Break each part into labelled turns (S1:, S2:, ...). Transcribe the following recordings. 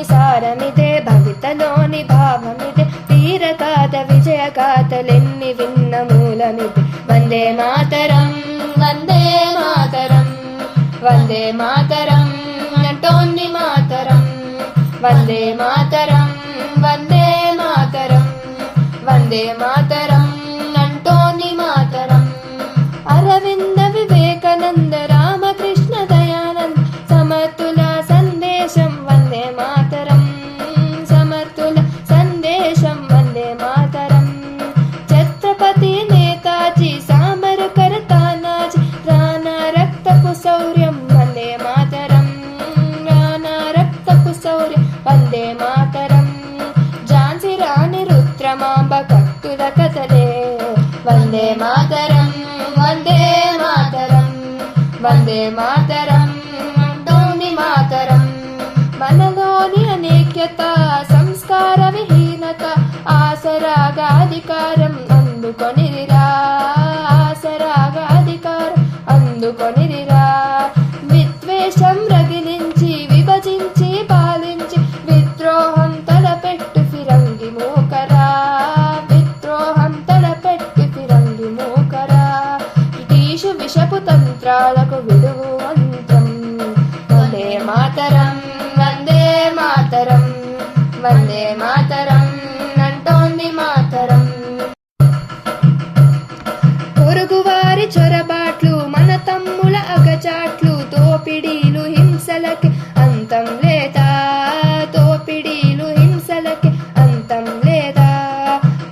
S1: సారమిదే, భవితలోని భావమిదే, తీరగాథ విజయగాథలెన్ని విన్న మూలమిదే. వందే మాతరం, వందే మాతరం, వందే మాతరం అంటోంది మాతరం. వందే మాతరం, వందే మాతరం, వందే మాతరం అంటోంది మాతరం. అరవింద వివేకానంద రామకృష్ణ దయానంద సమర్థుల సందేశం వందే మాతరం, సమర్థుల సందేశం వందే మాతరం. ఛత్రపతి నేతాజీ సామరకర తానాజీ రాణా రక్తపు శౌర్యం వందే మాతరం, రాణా రక్తపు శౌర్యం వందే మాతరం. ఝాన్సీ రాణి రుద్రమాంబ కత్తుల కథలే వందే మాతరం, వందే మాతరం, వందే మాతరం అంటోంది మాతరం. మనలోని అనేక్యత, సంస్కార విహీనత ఆసరాగా అధికారం అందుకొనిరిరా, ఆసరాగా అధికారం అందుకొనిరిరా. విద్వేషం రగిలించి విభజించి పాలించి విద్రోహం తలపెట్టు ఫిరంగి మూకరా, విద్రోహం తలపెట్టు ఫిరంగి మూకరా. బ్రిటిషు విషపు తంత్రాలకు విడుగు మంత్రం వందే మాతరం, వందే మాతరం, వందే మాతరం అంటోంది మాతరం. పొరుగువారి చొరబాట్లు, మన తమ్ముల అగచాట్లు, దోపిడీలు హింసలకి అంతం లేదా, దోపిడీలు హింసలకి అంతం లేదా.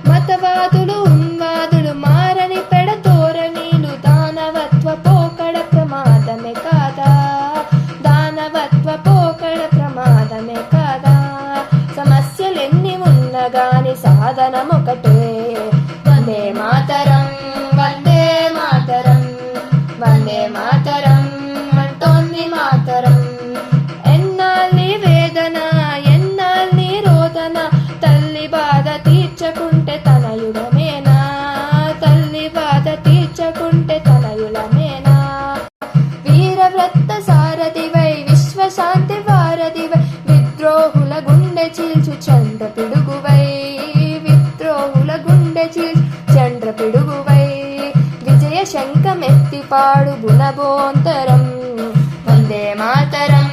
S1: మతవాదులు ఉన్మాదులు మారని పెడతోరణీలు, దానవత్వ పోకడ ప్రమాదమే కాదా, దానవత్వ పోకడ ప్రమాదమే కాదా. సమస్యలెన్ని ఉన్నా గాని సాధనమొకటే వందే మాతరం, వందే మాతరం, వందే మాతరం అంటోంది మాతరం. ఎన్నాళ్ళి వేదన, ఎన్నాళ్ళి రోదన, తల్లి బాధ తీర్చకుంటే తనయుడమేనా, తల్లి బాధ తీర్చకుంటే తనయులమేనా. వీరవ్రత సారథివై విశ్వశాంతి వారధివై, విద్రోహుల గుండె చీల్చు చంద్ర పిడుగువై, విద్రోహుల గుండె చీల్చు చంద్ర పిడుగువై. విజయ శంఖమెత్తిపాడు గుణభోంతరం వందే మాతరం,